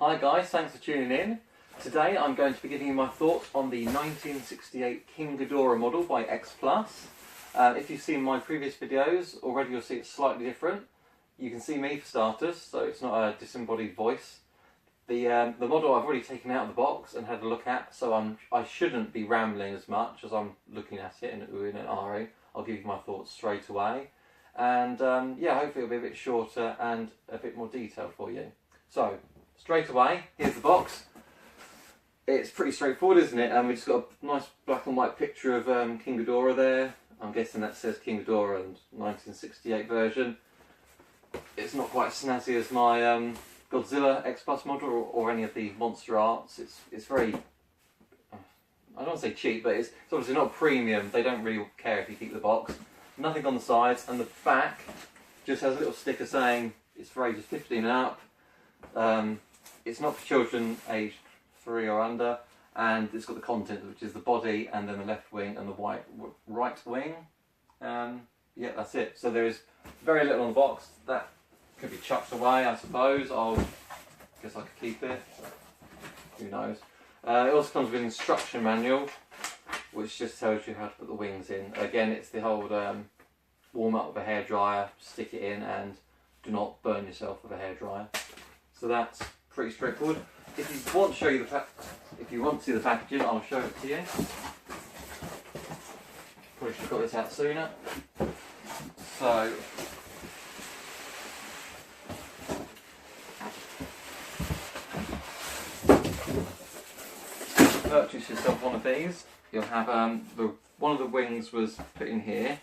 Hi guys, thanks for tuning in. Today I'm going to be giving you my thoughts on the 1968 King Ghidorah model by X Plus. If you've seen my previous videos already, you'll see it's slightly different. You can see me for starters, so it's not a disembodied voice. The model I've already taken out of the box and had a look at, so I shouldn't be rambling as much as I'm looking at it in oohing and ahhing. I'll give you my thoughts straight away. And yeah, hopefully it'll be a bit shorter and a bit more detailed for you. So, straight away, here's the box. It's pretty straightforward, isn't it? And we've just got a nice black and white picture of King Ghidorah there. I'm guessing that says King Ghidorah and 1968 version. It's not quite as snazzy as my Godzilla X Plus model or any of the monster arts. It's very, I don't want to say cheap, but it's obviously not premium. They don't really care if you keep the box. Nothing on the sides, and the back just has a little sticker saying it's for ages 15 and up. It's not for children aged 3 or under, and it's got the content, which is the body and then the left wing and the right wing. Yeah, that's it. So there is very little on the box. That could be chucked away, I suppose. Guess I could keep it. Who knows? It also comes with an instruction manual, which just tells you how to put the wings in. Again, it's the whole warm up with a hairdryer, stick it in, and do not burn yourself with a hairdryer. So that's pretty straightforward. If you want to show you if you want to see the packaging, I'll show it to you. Probably should have got this out sooner. So, purchase yourself one of these. You'll have one of the wings was put in here,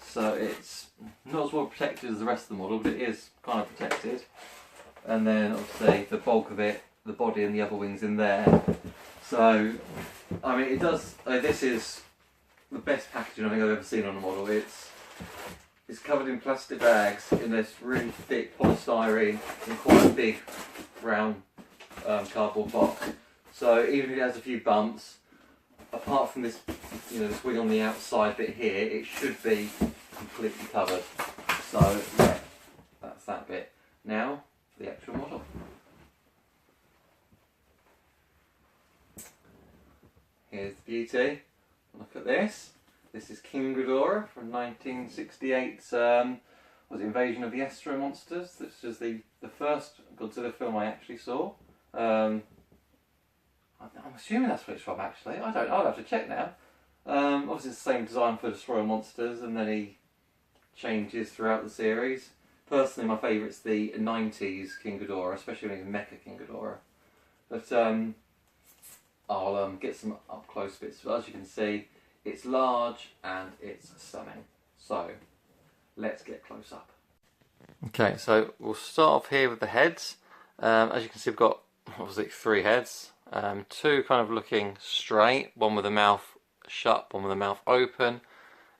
so it's not as well protected as the rest of the model, but it is kind of protected. And then obviously the bulk of it, the body and the other wings in there. So, I mean, it does. This is the best packaging I think I've ever seen on a model. It's covered in plastic bags in this really thick polystyrene and quite a big brown cardboard box. So even if it has a few bumps, apart from this, this wing on the outside bit here, it should be completely covered. So yeah, that's that bit. Now for the actual model. Here's the beauty. Look at this. This is King Ghidorah from 1968's was it Invasion of the Astro Monsters. This is the first Godzilla film I actually saw. I'm assuming that's what it's from, actually. I don't know, I'll have to check now. Obviously it's the same design for Destroyer Monsters, and then he changes throughout the series. Personally, my favourite's the 90s King Ghidorah, especially when he's Mecha King Ghidorah. But I'll get some up-close bits. But as you can see, it's large and it's stunning. So, let's get close up. Okay, so we'll start off here with the heads. As you can see, we've got, what was it, 3 heads. 2 kind of looking straight, one with the mouth shut, one with the mouth open,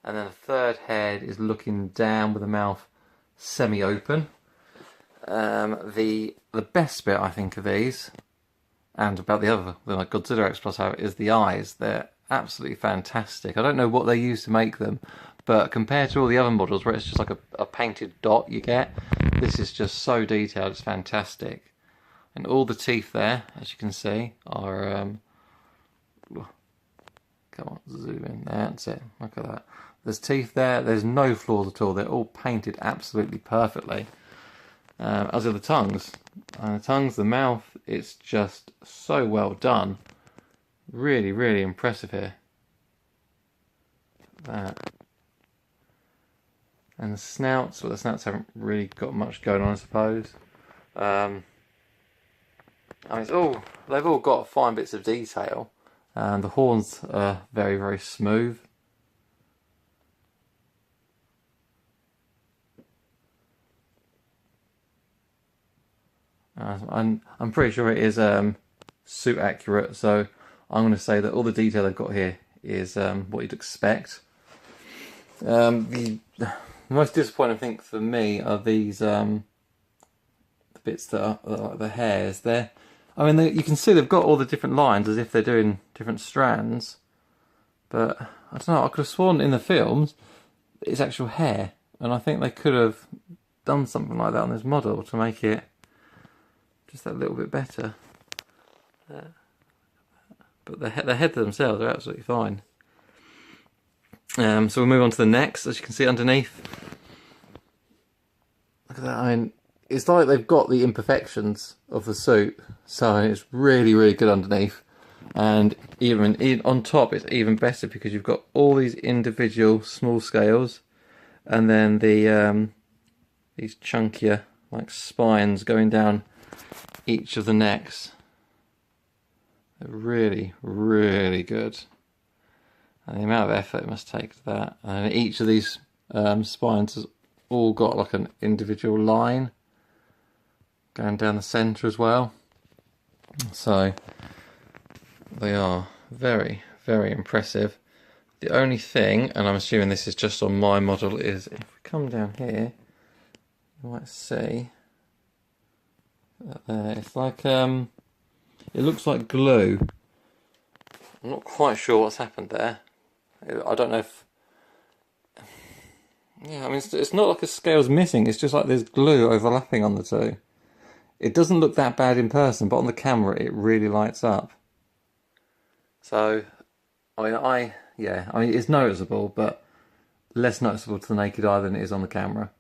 and then the 3rd head is looking down with the mouth semi-open. The best bit I think of these, and about the other, like Godzilla X Plus, is the eyes. They're absolutely fantastic. I don't know what they use to make them, but compared to all the other models where it's just like a painted dot you get, this is just so detailed, it's fantastic. And all the teeth there, as you can see, are, come on, zoom in, that's it, look at that. There's teeth there, there's no flaws at all, they're all painted absolutely perfectly. As are the tongues. The mouth, it's just so well done. Really, really impressive here. That. And the snouts, well, the snouts haven't really got much going on, I suppose. I mean, they've all got fine bits of detail. The horns are very, very smooth. I'm pretty sure it is suit accurate, so I'm going to say that all the detail they've got here is what you'd expect. The most disappointing thing for me are these the bits that are like the hairs. You can see they've got all the different lines as if they're doing different strands, but I don't know, I could have sworn in the films it's actual hair, and I think they could have done something like that on this model to make it just that little bit better. But the heads themselves are absolutely fine. So we'll move on to the necks, as you can see underneath. Look at that. I mean, it's like they've got the imperfections of the suit, so it's really, really good underneath. And even on top, it's even better because you've got all these individual small scales, and then the these chunkier like spines going down each of the necks. They're really, really good. And the amount of effort it must take to that. And each of these spines has all got like an individual line going down the centre as well. So they are very, very impressive. The only thing, and I'm assuming this is just on my model, is if we come down here, you might see that there. It's like it looks like glue. I'm not quite sure what's happened there. I don't know if... Yeah, I mean, it's not like a scale's missing. It's just like there's glue overlapping on the two. It doesn't look that bad in person, but on the camera it really lights up. So, I mean, it's noticeable, but less noticeable to the naked eye than it is on the camera.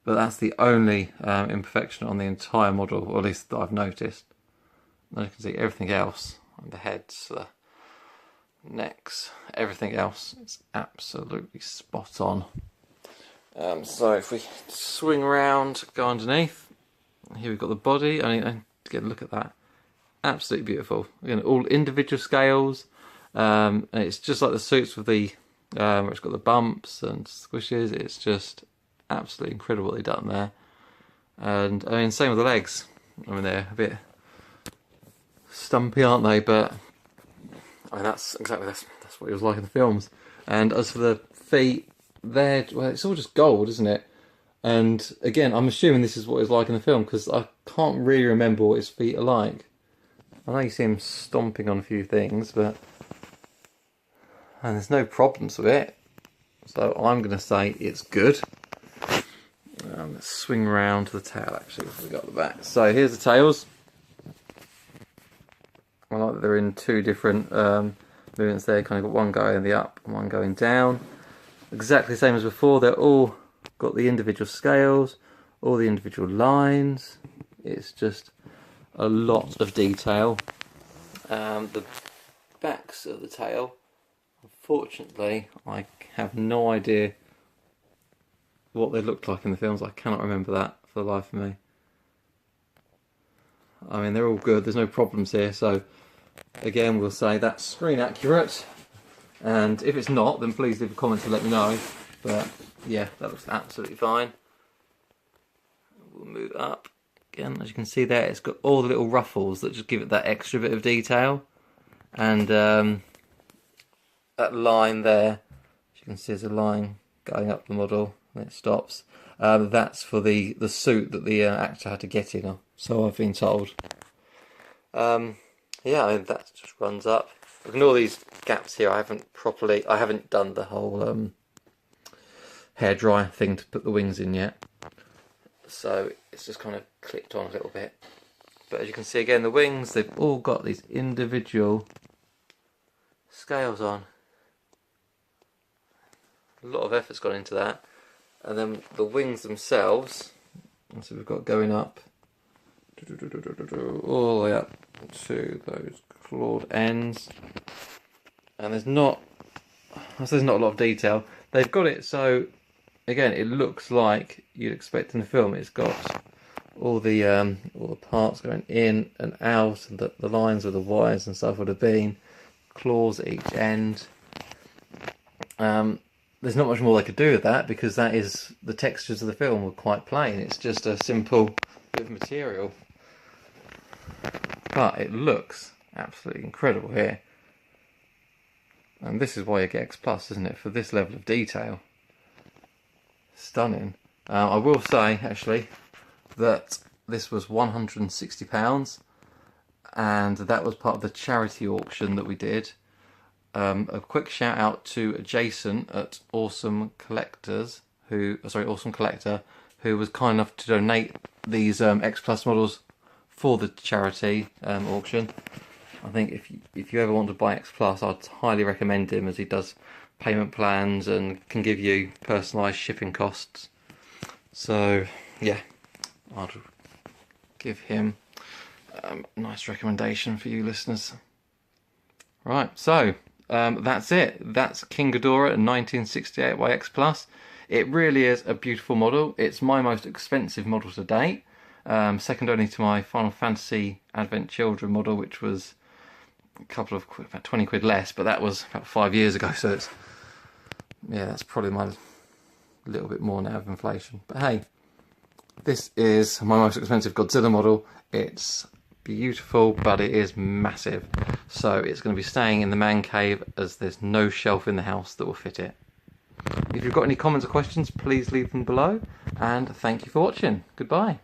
But that's the only imperfection on the entire model, or at least that I've noticed. As you can see, everything else, the heads, the necks, everything else is absolutely spot on. So if we swing around, go underneath, here we've got the body. I mean, get a look at that. Absolutely beautiful. Again, all individual scales. And it's just like the suits with the where it's got the bumps and squishes. It's just absolutely incredible what they've done there. And I mean, same with the legs. I mean, they're a bit stumpy, aren't they? But I mean, that's what it was like in the films. And as for the feet, well, it's all just gold, isn't it? And again, I'm assuming this is what it's like in the film because I can't really remember what his feet are like. I know you see him stomping on a few things, and there's no problems with it. So I'm going to say it's good. Let's swing around to the tail actually before we got the back. So here's the tails. I like that they're in two different movements there. Kind of got one going the up and one going down. Exactly the same as before. They're all got the individual scales, all the individual lines. It's just a lot of detail. The backs of the tail, unfortunately, I have no idea what they looked like in the films. I cannot remember that for the life of me. I mean, they're all good. There's no problems here. So again, we'll say that's screen accurate. And if it's not, then please leave a comment to let me know. But yeah, that looks absolutely fine. We'll move up. Again, as you can see there, it's got all the little ruffles that just give it that extra bit of detail. And that line there, as you can see, there's a line going up the model and it stops. That's for the suit that the actor had to get in, so I've been told. Yeah, I mean, that just runs up. Look at all these gaps here. I haven't done the whole hairdryer thing to put the wings in yet. So it's just kind of clipped on a little bit. But as you can see again, the wings, they've all got these individual scales on. A lot of effort's gone into that. And then the wings themselves, so we've got going up all the way up to those clawed ends. And there's not a lot of detail. They've got it so, again, it looks like you'd expect in the film. It's got all the parts going in and out, and the lines where the wires and stuff would have been, claws at each end. There's not much more they could do with that because that is the textures of the film were quite plain. It's just a simple bit of material, but it looks absolutely incredible here. And this is why you get X Plus, isn't it? For this level of detail. Stunning. I will say, actually, that this was £160, and that was part of the charity auction that we did. A quick shout out to Jason at Awesome Collector, who was kind enough to donate these X Plus models for the charity auction. I think if you ever want to buy X Plus, I'd highly recommend him, as he does payment plans and can give you personalised shipping costs. So yeah, I'd give him a nice recommendation for you listeners. Right, so that's it. That's King Ghidorah in 1968 by X Plus. It really is a beautiful model. It's my most expensive model to date, second only to my Final Fantasy Advent Children model, which was a couple of quid, about 20 quid less, but that was about 5 years ago, so it's, yeah, that's probably my little bit more now of inflation. But hey, this is my most expensive Godzilla model. It's beautiful, but it is massive, so it's going to be staying in the man cave, as there's no shelf in the house that will fit it. If you've got any comments or questions, please leave them below, and thank you for watching. Goodbye.